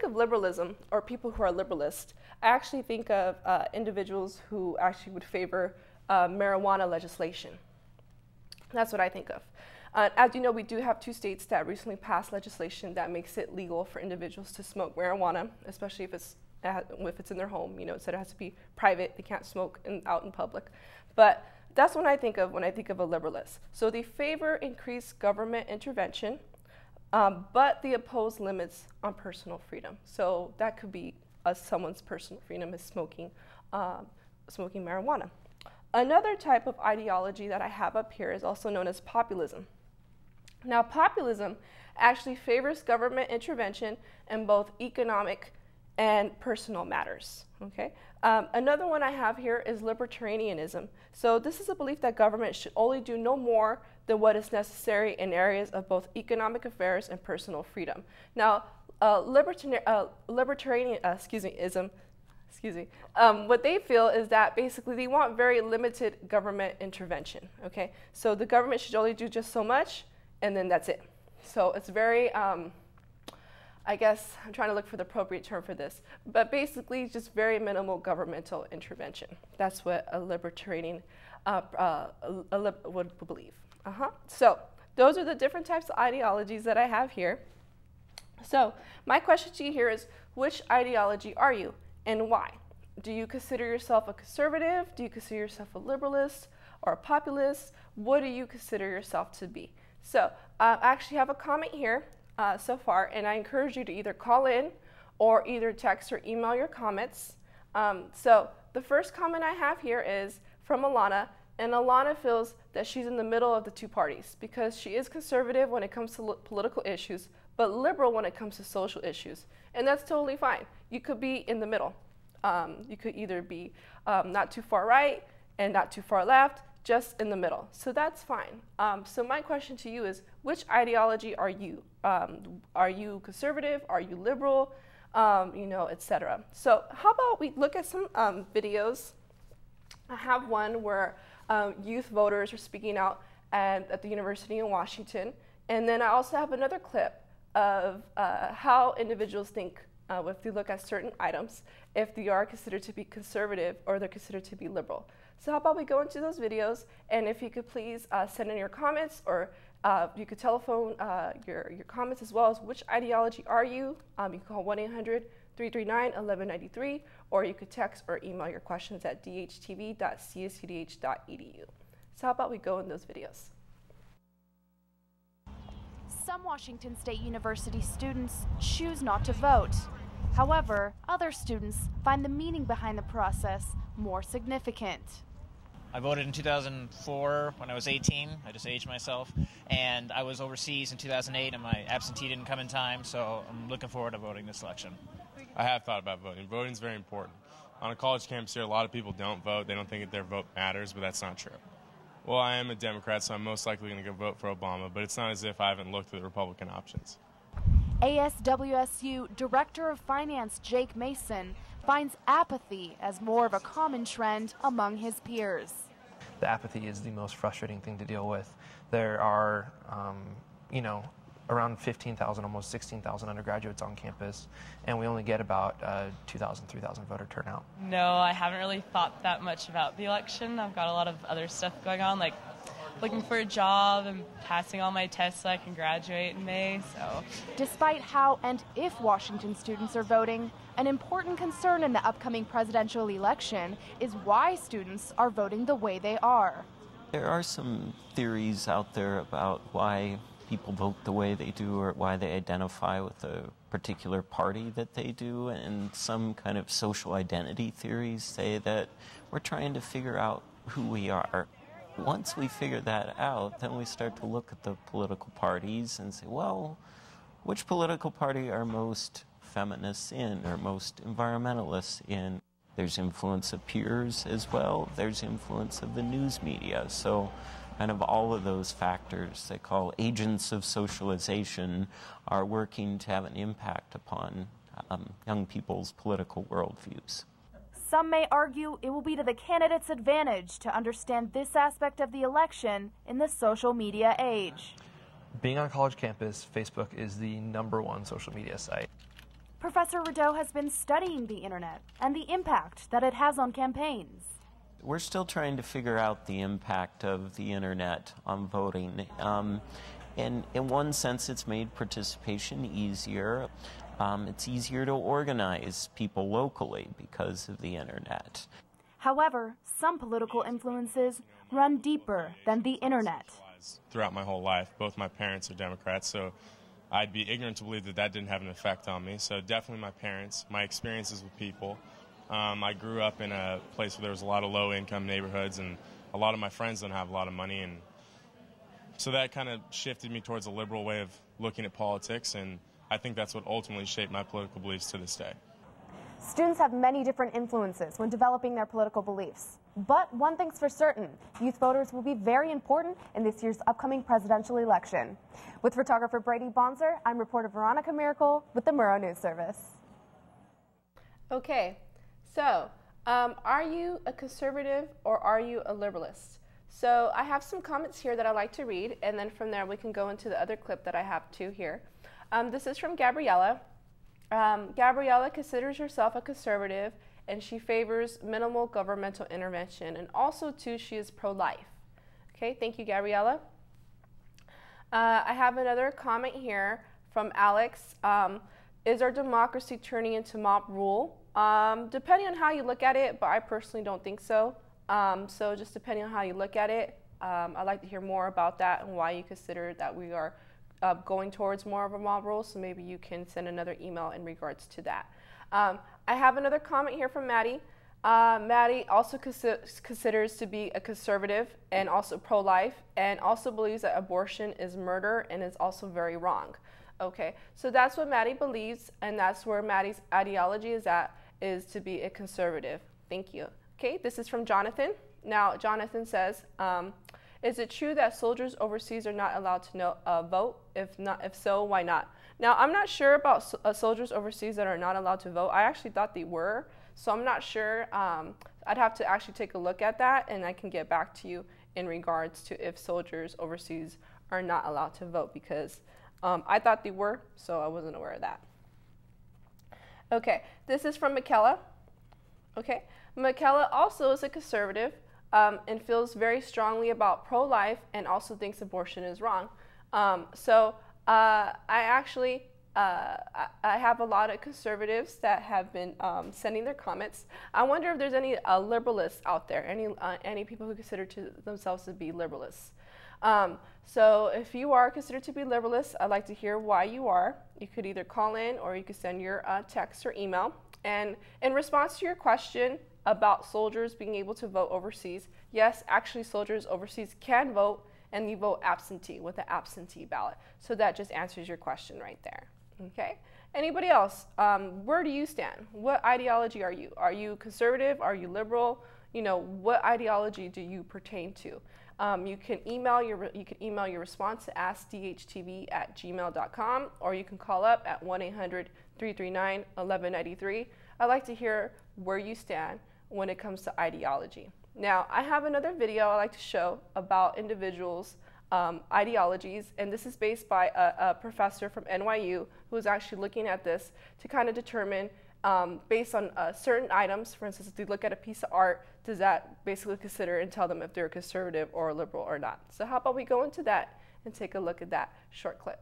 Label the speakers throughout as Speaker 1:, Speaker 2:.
Speaker 1: Of liberalism, or people who are liberalist, I actually think of individuals who actually would favor marijuana legislation. That's what I think of. As you know, we do have 2 states that recently passed legislation that makes it legal for individuals to smoke marijuana, especially if it's in their home. You know, it said it has to be private; they can't smoke out in public. But that's what I think of when I think of a liberalist. So they favor increased government intervention. But they oppose limits on personal freedom. So that could be someone's personal freedom is smoking marijuana. Another type of ideology that I have up here is also known as populism. Now, populism actually favors government intervention in both economic and personal matters. Okay. Another one I have here is libertarianism. So this is a belief that government should only do no more than what is necessary in areas of both economic affairs and personal freedom. Now, libertarianism, what they feel is that basically they want very limited government intervention. Okay, so the government should only do just so much, and then that's it. So it's very I guess I'm trying to look for the appropriate term for this, but basically just very minimal governmental intervention. That's what a libertarian would believe. So those are the different types of ideologies that I have here. So my question to you here is, which ideology are you and why? Do you consider yourself a conservative? Do you consider yourself a liberalist or a populist? What do you consider yourself to be? So I actually have a comment here so far, and I encourage you to either call in or either text or email your comments. So the first comment I have here is from Alana, and Alana feels that she's in the middle of the 2 parties because she is conservative when it comes to political issues, but liberal when it comes to social issues. And that's totally fine. You could be in the middle. You could either be not too far right and not too far left, just in the middle. So that's fine. So my question to you is, which ideology are you? Are you conservative? Are you liberal? You know, etc. So how about we look at some videos. I have one where youth voters are speaking out at the University in Washington. And then I also have another clip of how individuals think if you look at certain items, if they are considered to be conservative or they're considered to be liberal. So how about we go into those videos, and if you could please send in your comments, or you could telephone your comments as well as which ideology are you. You can call 1-800-339-1193, or you could text or email your questions at dhtv.csudh.edu. So how about we go in those videos.
Speaker 2: Some Washington State University students choose not to vote. However, other students find the meaning behind the process more significant.
Speaker 3: I voted in 2004 when I was 18. I just aged myself. And I was overseas in 2008, and my absentee didn't come in time, so I'm looking forward to voting this election.
Speaker 4: I have thought about voting. Voting is very important. On a college campus here, a lot of people don't vote. They don't think that their vote matters, but that's not true. Well, I am a Democrat, so I'm most likely going to go vote for Obama, but it's not as if I haven't looked at the Republican options.
Speaker 2: ASWSU Director of Finance Jake Mason finds apathy as more of a common trend among his peers.
Speaker 5: The apathy is the most frustrating thing to deal with. There are, around 15,000, almost 16,000 undergraduates on campus, and we only get about 2,000, 3,000 voter turnout.
Speaker 6: No, I haven't really thought that much about the election. I've got a lot of other stuff going on, like looking for a job and passing all my tests so I can graduate in May. So,
Speaker 2: despite how and if Washington students are voting, an important concern in the upcoming presidential election is why students are voting the way they are.
Speaker 7: There are some theories out there about why people vote the way they do or why they identify with a particular party that they do, and some kind of social identity theories say that we're trying to figure out who we are. Once we figure that out, then we start to look at the political parties and say, well, which political party are most feminists in or most environmentalists in? There's influence of peers as well. There's influence of the news media. So kind of all of those factors they call agents of socialization are working to have an impact upon young people's political worldviews.
Speaker 2: Some may argue it will be to the candidate's advantage to understand this aspect of the election in the social media age.
Speaker 5: Being on a college campus, Facebook is the #1 social media site.
Speaker 2: Professor Rideau has been studying the internet and the impact that it has on campaigns.
Speaker 7: We're still trying to figure out the impact of the internet on voting. And in one sense, it's made participation easier. It's easier to organize people locally because of the internet.
Speaker 2: However, some political influences run deeper than the internet.
Speaker 4: Throughout my whole life, both my parents are Democrats, so I'd be ignorant to believe that that didn't have an effect on me. So definitely my parents, my experiences with people. I grew up in a place where there was a lot of low-income neighborhoods, and a lot of my friends don't have a lot of money, and so that kind of shifted me towards a liberal way of looking at politics, and I think that's what ultimately shaped my political beliefs to this day.
Speaker 8: Students have many different influences when developing their political beliefs. But one thing's for certain, youth voters will be very important in this year's upcoming presidential election. With photographer Brady Bonser, I'm reporter Veronica Miracle with the Murrow News Service.
Speaker 1: Okay, so are you a conservative or are you a liberalist? So I have some comments here that I'd like to read, and then from there we can go into the other clip that I have too here. This is from Gabriella. Gabriella considers herself a conservative, and she favors minimal governmental intervention, and also too she is pro-life. Okay, thank you, Gabriella. I have another comment here from Alex. Is our democracy turning into mob rule? Depending on how you look at it, but I personally don't think so. So just depending on how you look at it, I'd like to hear more about that and why you consider that we are going towards more of a mob rule, so maybe you can send another email in regards to that. I have another comment here from Maddie. Maddie also considers to be a conservative and also pro-life, and also believes that abortion is murder and is also very wrong. Okay, so that's what Maddie believes, and that's where Maddie's ideology is at, is to be a conservative. Thank you. Okay, this is from Jonathan. Now, Jonathan says, is it true that soldiers overseas are not allowed to vote? If so, why not? Now, I'm not sure about soldiers overseas that are not allowed to vote. I actually thought they were, so I'm not sure. I'd have to actually take a look at that, and I can get back to you in regards to if soldiers overseas are not allowed to vote, because I thought they were, so I wasn't aware of that. Okay, this is from Michaela. Okay, Michaela also is a conservative and feels very strongly about pro-life and also thinks abortion is wrong. I have a lot of conservatives that have been sending their comments. I wonder if there's any liberalists out there, any people who consider themselves to be liberalists. So if you are considered to be liberalist, I'd like to hear why you are. You could either call in or you could send your text or email. And in response to your question about soldiers being able to vote overseas, yes, actually soldiers overseas can vote, and you vote absentee with an absentee ballot. So that just answers your question right there. Okay. Anybody else? Where do you stand? What ideology are you? Are you conservative? Are you liberal? You know, what ideology do you pertain to? You can email your response to askdhtv@gmail.com, or you can call up at 1-800-339-1193. I'd like to hear where you stand when it comes to ideology. Now, I have another video I'd like to show about individuals' ideologies, and this is based by a professor from NYU who is actually looking at this to kind of determine, based on certain items, for instance, if they look at a piece of art, does that basically consider and tell them if they're a conservative or a liberal or not? So how about we go into that and take a look at that short clip.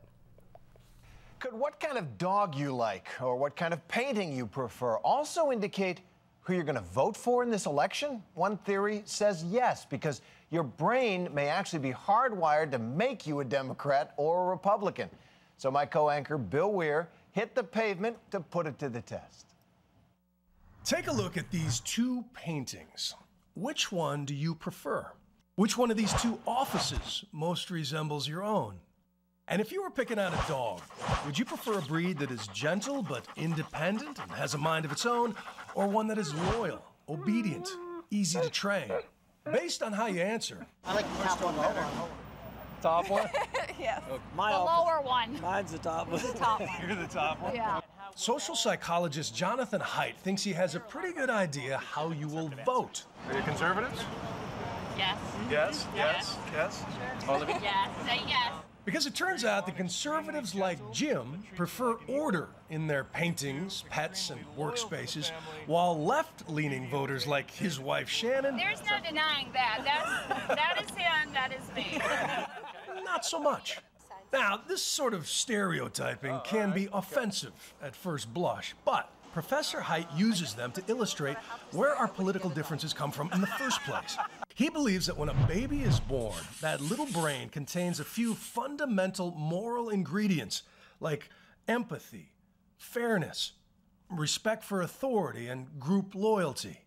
Speaker 9: Could what kind of dog you like or what kind of painting you prefer also indicate who you're going to vote for in this election? One theory says yes, because your brain may actually be hardwired to make you a Democrat or a Republican. So my co-anchor, Bill Weir, hit the pavement to put it to the test.
Speaker 10: Take a look at these two paintings. Which one do you prefer? Which one of these two offices most resembles your own? And if you were picking out a dog, would you prefer a breed that is gentle but independent and has a mind of its own, or one that is loyal, obedient, easy to train? Based on how you answer.
Speaker 11: I like the top one better.
Speaker 10: Top one?
Speaker 11: Yes.
Speaker 10: Okay.
Speaker 11: The lower one.
Speaker 10: Mine's the top one.
Speaker 11: The top one.
Speaker 10: You're the top one?
Speaker 11: Yeah.
Speaker 10: Social psychologist Jonathan Haidt thinks he has a pretty good idea how you will vote.
Speaker 12: Are you conservatives?
Speaker 11: Yes.
Speaker 12: Yes, yes, yes. All of you?
Speaker 11: Yes. Say yes.
Speaker 10: Because it turns out that conservatives like Jim prefer order in their paintings, pets, and workspaces, while left-leaning voters like his wife Shannon...
Speaker 11: There's no denying that. That is him, that is me.
Speaker 10: Not so much. Now, this sort of stereotyping can be offensive at first blush, but Professor Haidt uses them to illustrate where our political differences come from in the first place. He believes that when a baby is born, that little brain contains a few fundamental moral ingredients like empathy, fairness, respect for authority, and group loyalty.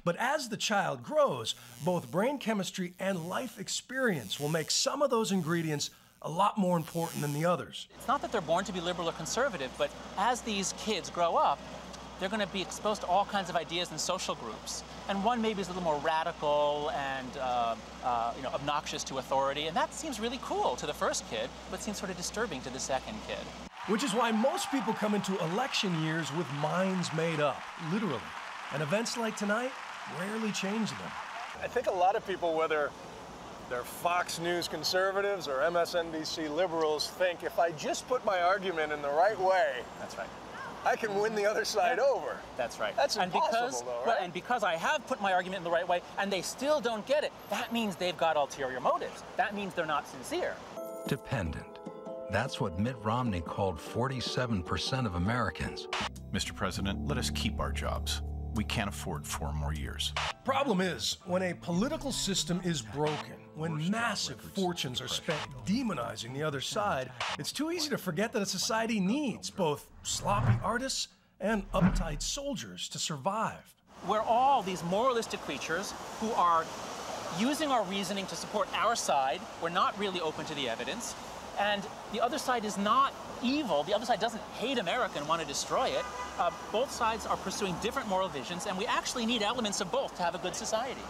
Speaker 10: But as the child grows, both brain chemistry and life experience will make some of those ingredients a lot more important than the others.
Speaker 12: It's not that they're born to be liberal or conservative, but as these kids grow up, they're going to be exposed to all kinds of ideas in social groups. And one maybe is a little more radical and obnoxious to authority, and that seems really cool to the first kid, but seems sort of disturbing to the second kid.
Speaker 10: Which is why most people come into election years with minds made up, literally. And events like tonight rarely change them.
Speaker 13: I think a lot of people, whether they're Fox News conservatives or MSNBC liberals, think if I just put my argument in the right way,
Speaker 12: that's right,
Speaker 13: I can win the other side over.
Speaker 12: That's right.
Speaker 13: That's impossible, though, right?
Speaker 12: And because I have put my argument in the right way and they still don't get it, that means they've got ulterior motives. That means they're not sincere.
Speaker 14: Dependent. That's what Mitt Romney called 47% of Americans.
Speaker 15: Mr. President, let us keep our jobs. We can't afford 4 more years.
Speaker 10: Problem is, when a political system is broken, when massive fortunes are spent demonizing the other side, it's too easy to forget that a society needs both sloppy artists and uptight soldiers to survive.
Speaker 12: We're all these moralistic creatures who are using our reasoning to support our side. We're not really open to the evidence. And the other side is not evil. The other side doesn't hate America and want to destroy it. Both sides are pursuing different moral visions, and we actually need elements of both to have a good society.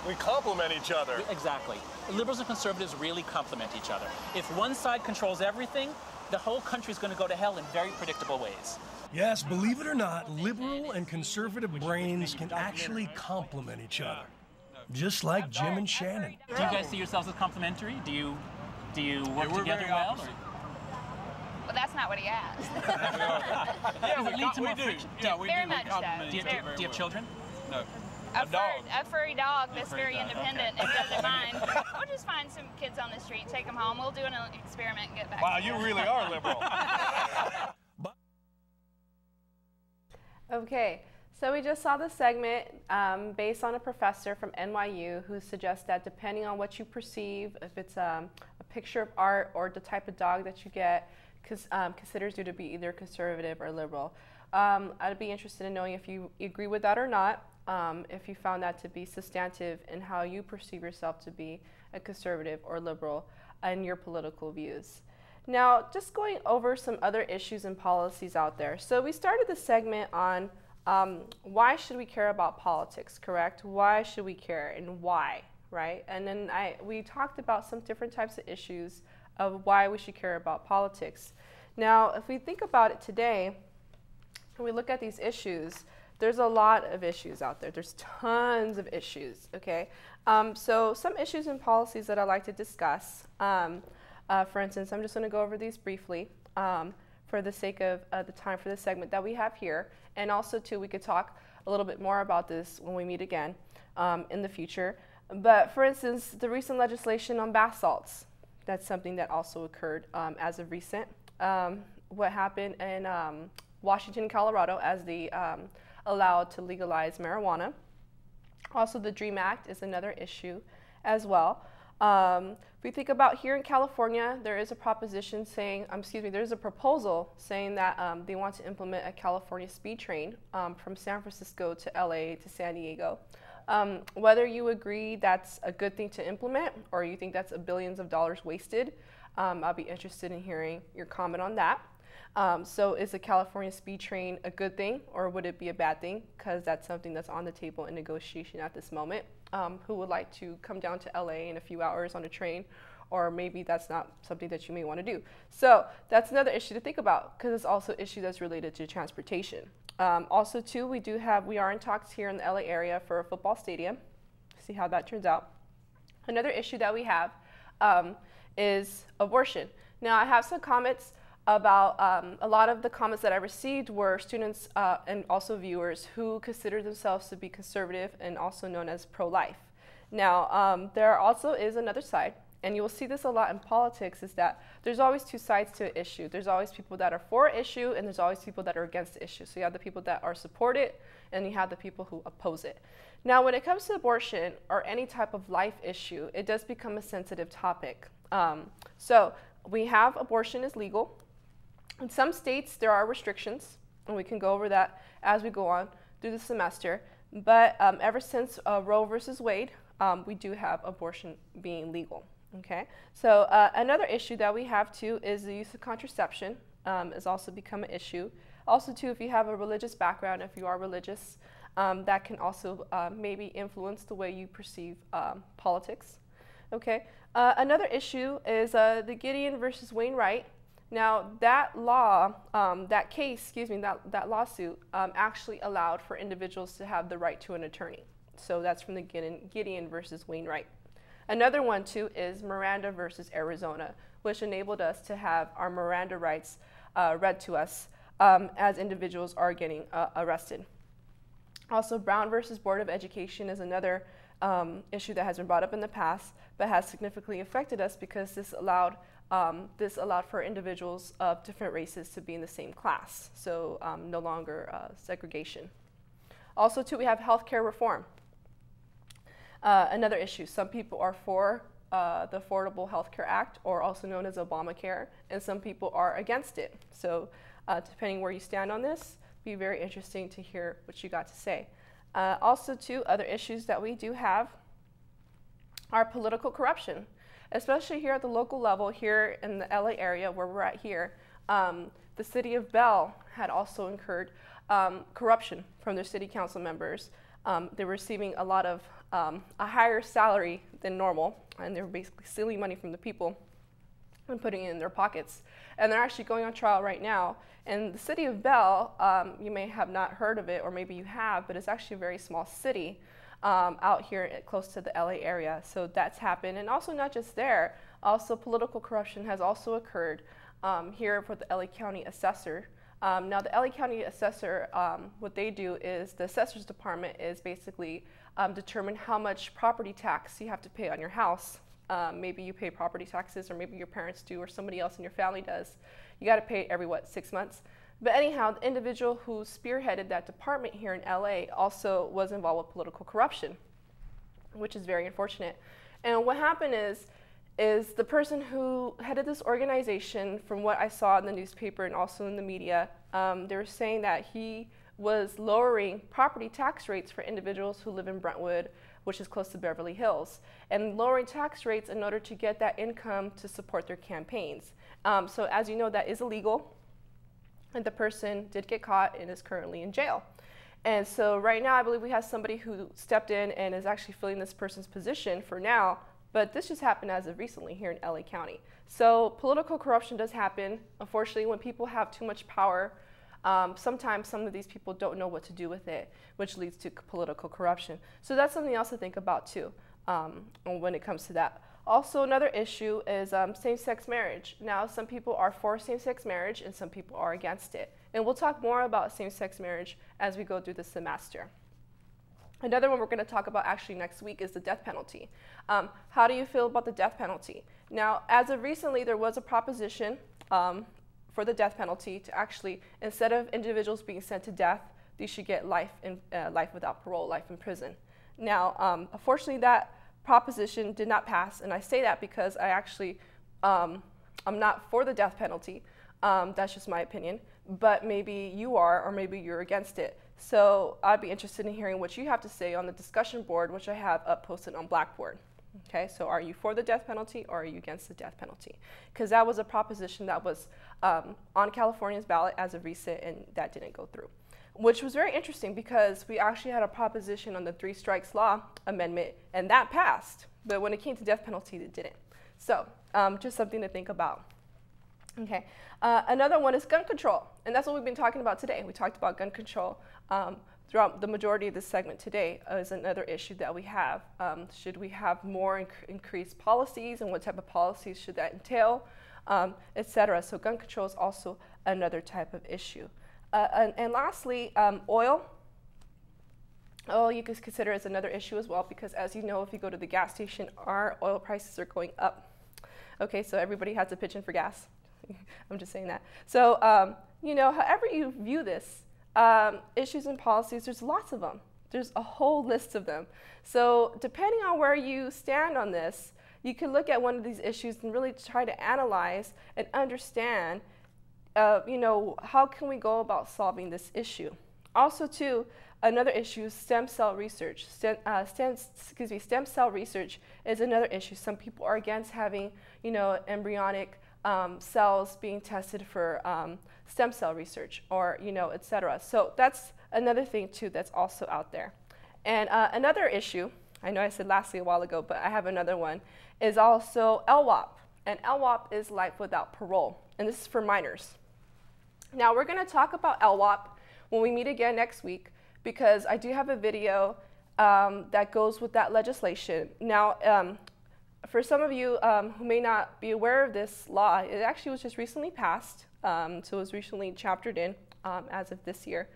Speaker 13: We complement each other.
Speaker 12: Exactly. Liberals and conservatives really complement each other. If one side controls everything, the whole country's going to go to hell in very predictable ways.
Speaker 10: Yes, believe it or not, liberal and conservative brains can actually complement each other. Just like Jim and Shannon.
Speaker 12: Do you guys see yourselves as complementary? Do you work together well?
Speaker 11: Well, that's not what he asked.
Speaker 12: Does it lead to more friction?
Speaker 11: Yeah, we very much so.
Speaker 12: Do you have children?
Speaker 15: No.
Speaker 11: A furry dog that's very independent and doesn't mind. We'll just find some kids on the street, take them home. We'll do an experiment and get back.
Speaker 13: Wow, you really are liberal.
Speaker 1: Okay, so we just saw the segment based on a professor from NYU who suggests that depending on what you perceive, if it's a picture of art or the type of dog that you get, considers you to be either conservative or liberal. I'd be interested in knowing if you agree with that or not, if you found that to be substantive in how you perceive yourself to be a conservative or liberal in your political views. Now, just going over some other issues and policies out there. So we started the segment on why should we care about politics, correct? Why should we care and why, right? And then we talked about some different types of issues of why we should care about politics. Now, if we think about it today, when we look at these issues, there's a lot of issues out there. There's tons of issues, okay? So some issues and policies that I'd like to discuss. For instance, I'm just going to go over these briefly for the sake of the time for this segment that we have here. And also, too, we could talk a little bit more about this when we meet again in the future. But for instance, the recent legislation on bath salts, that's something that also occurred as of recent. What happened in Washington and Colorado as they allowed to legalize marijuana. Also, the DREAM Act is another issue as well. If we think about here in California, there is a proposition saying, there's a proposal saying that they want to implement a California speed train from San Francisco to LA to San Diego. Whether you agree that's a good thing to implement or you think that's billions of dollars wasted, I'll be interested in hearing your comment on that. So is the California speed train a good thing or would it be a bad thing? Because that's something that's on the table in negotiation at this moment. Who would like to come down to LA in a few hours on a train, or maybe that's not something that you may want to do. So that's another issue to think about because it's also an issue that's related to transportation. Also too, we are in talks here in the LA area for a football stadium. See how that turns out. Another issue that we have is abortion. Now, I have some comments about a lot of the comments that I received were students and also viewers who consider themselves to be conservative and also known as pro-life. Now, there also is another side, and you will see this a lot in politics, is that there's always two sides to an issue. There's always people that are for an issue, and there's always people that are against the issue. So you have the people that are support it, and you have the people who oppose it. Now, when it comes to abortion or any type of life issue, it does become a sensitive topic. So we have abortion is legal. In some states, there are restrictions, and we can go over that as we go on through the semester. But ever since Roe versus Wade, we do have abortion being legal. Okay. So another issue that we have too is the use of contraception has also become an issue. Also too, if you have a religious background, if you are religious, that can also maybe influence the way you perceive politics. Okay. Another issue is the Gideon versus Wainwright. Now, that law, that lawsuit actually allowed for individuals to have the right to an attorney. So that's from the Gideon versus Wainwright. Another one, too, is Miranda versus Arizona, which enabled us to have our Miranda rights read to us as individuals are getting arrested. Also, Brown versus Board of Education is another issue that has been brought up in the past, but has significantly affected us because this allowed for individuals of different races to be in the same class, so no longer segregation. Also, too, we have healthcare reform. Another issue, some people are for the Affordable Health Care Act, or also known as Obamacare, and some people are against it. So depending where you stand on this, be very interesting to hear what you got to say. Also, too, other issues that we do have are political corruption. Especially here at the local level, here in the LA area where we're at here, the city of Bell had also incurred corruption from their city council members. They were receiving a lot of a higher salary than normal, and they were basically stealing money from the people and putting it in their pockets. And they're actually going on trial right now. And the city of Bell, you may have not heard of it, or maybe you have, but it's actually a very small city. Out here close to the LA area. So that's happened. And also not just there, also political corruption has also occurred here for the LA County assessor. Now the LA County assessor, what they do is the assessor's department is basically determine how much property tax you have to pay on your house. Maybe you pay property taxes, or maybe your parents do, or somebody else in your family does. You got to pay it every, 6 months? But anyhow, the individual who spearheaded that department here in LA also was involved with political corruption, which is very unfortunate. And what happened is the person who headed this organization, from what I saw in the newspaper and also in the media, they were saying that he was lowering property tax rates for individuals who live in Brentwood, which is close to Beverly Hills, and lowering tax rates in order to get that income to support their campaigns. So as you know, that is illegal. And the person did get caught and is currently in jail. And so right now, I believe we have somebody who stepped in and is actually filling this person's position for now, but this just happened as of recently here in LA County. So political corruption does happen. Unfortunately, when people have too much power, sometimes some of these people don't know what to do with it, which leads to political corruption. So that's something else to think about too when it comes to that. Also, another issue is same-sex marriage. Now, some people are for same-sex marriage and some people are against it. And we'll talk more about same-sex marriage as we go through the semester. Another one we're going to talk about actually next week is the death penalty. How do you feel about the death penalty? Now, as of recently, there was a proposition for the death penalty to actually, instead of individuals being sent to death, they should get life without parole, life in prison. Now, unfortunately, that proposition did not pass, and I say that because I actually I'm not for the death penalty. That's just my opinion, but maybe you are, or maybe you're against it. So I'd be interested in hearing what you have to say on the discussion board, which I have up posted on Blackboard. Okay, so are you for the death penalty or are you against the death penalty? Because that was a proposition that was on California's ballot as of recent, and that didn't go through. Which was very interesting because we actually had a proposition on the 3 Strikes Law amendment, and that passed. But when it came to death penalty, it didn't. So just something to think about. Okay. Another one is gun control, and that's what we've been talking about today. We talked about gun control throughout the majority of this segment today. Is another issue that we have. Should we have more increased policies, and what type of policies should that entail? etc. So gun control is also another type of issue. And lastly, oil. Oil you could consider as another issue as well, because as you know, if you go to the gas station, our oil prices are going up. Okay, so everybody has to pitch in for gas. I'm just saying that. So, you know, however you view this, issues and policies, there's lots of them. There's a whole list of them. So depending on where you stand on this, you can look at one of these issues and really try to analyze and understand, you know, how can we go about solving this issue. Also, too, another issue is stem cell research. Stem cell research is another issue. Some people are against having, you know, embryonic cells being tested for stem cell research, or, you know, etc. So that's another thing too that's also out there. And another issue, I know I said lastly a while ago, but I have another one, is also LWOP. And LWOP is life without parole, and this is for minors. Now we're going to talk about LWOP when we meet again next week, because I do have a video that goes with that legislation. Now, for some of you who may not be aware of this law, it actually was just recently passed, so it was recently chaptered in as of this year,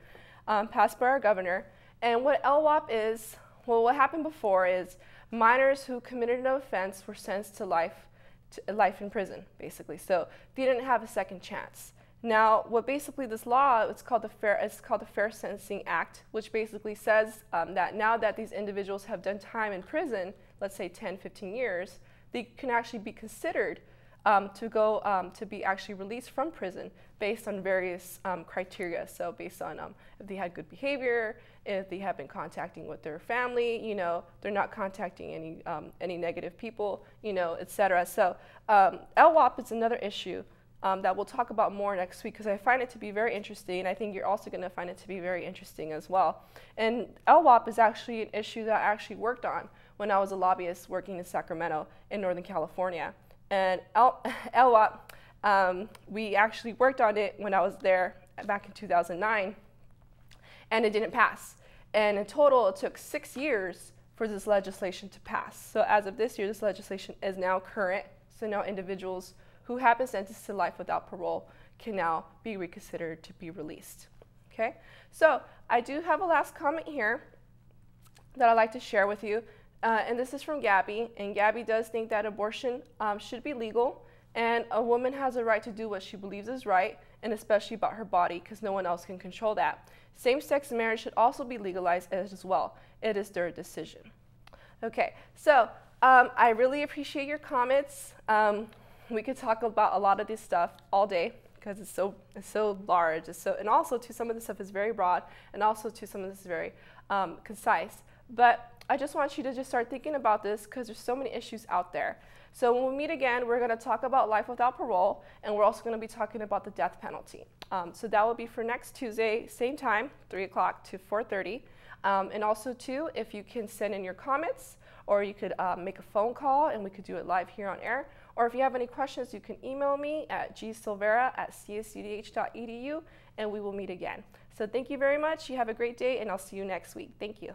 Speaker 1: passed by our governor. And what LWOP is, well, what happened before is minors who committed an offense were sentenced to life in prison, basically. So they didn't have a second chance. Now, what basically this law, it's called the Fair Sentencing Act, which basically says that now that these individuals have done time in prison, let's say 10, 15 years, they can actually be considered to be actually released from prison based on various criteria. So based on if they had good behavior, if they have been contacting with their family, you know, they're not contacting any negative people, you know, etc. So LWOP is another issue that we'll talk about more next week, because I find it to be very interesting. I think you're also going to find it to be very interesting as well. And LWOP is actually an issue that I actually worked on when I was a lobbyist working in Sacramento in Northern California. And LWOP, we actually worked on it when I was there back in 2009, and it didn't pass. And in total, it took 6 years for this legislation to pass. So as of this year, this legislation is now current. So now individuals who have been sentenced to life without parole can now be reconsidered to be released. Okay, so I do have a last comment here that I'd like to share with you, and this is from Gabby, and Gabby does think that abortion should be legal, and a woman has a right to do what she believes is right, and especially about her body, because no one else can control that. Same-sex marriage should also be legalized as well. It is their decision. Okay, so I really appreciate your comments. We could talk about a lot of this stuff all day, because it's so large. And also, too, some of this stuff is very broad, and also, too, some of this is very concise. But I just want you to just start thinking about this, because there's so many issues out there. So when we meet again, we're going to talk about life without parole, and we're also going to be talking about the death penalty. So that will be for next Tuesday, same time, 3 o'clock to 4:30. And also, too, if you can send in your comments, or you could make a phone call, and we could do it live here on air. Or if you have any questions, you can email me at gsilvera@csudh.edu, and we will meet again. So thank you very much. You have a great day, and I'll see you next week. Thank you.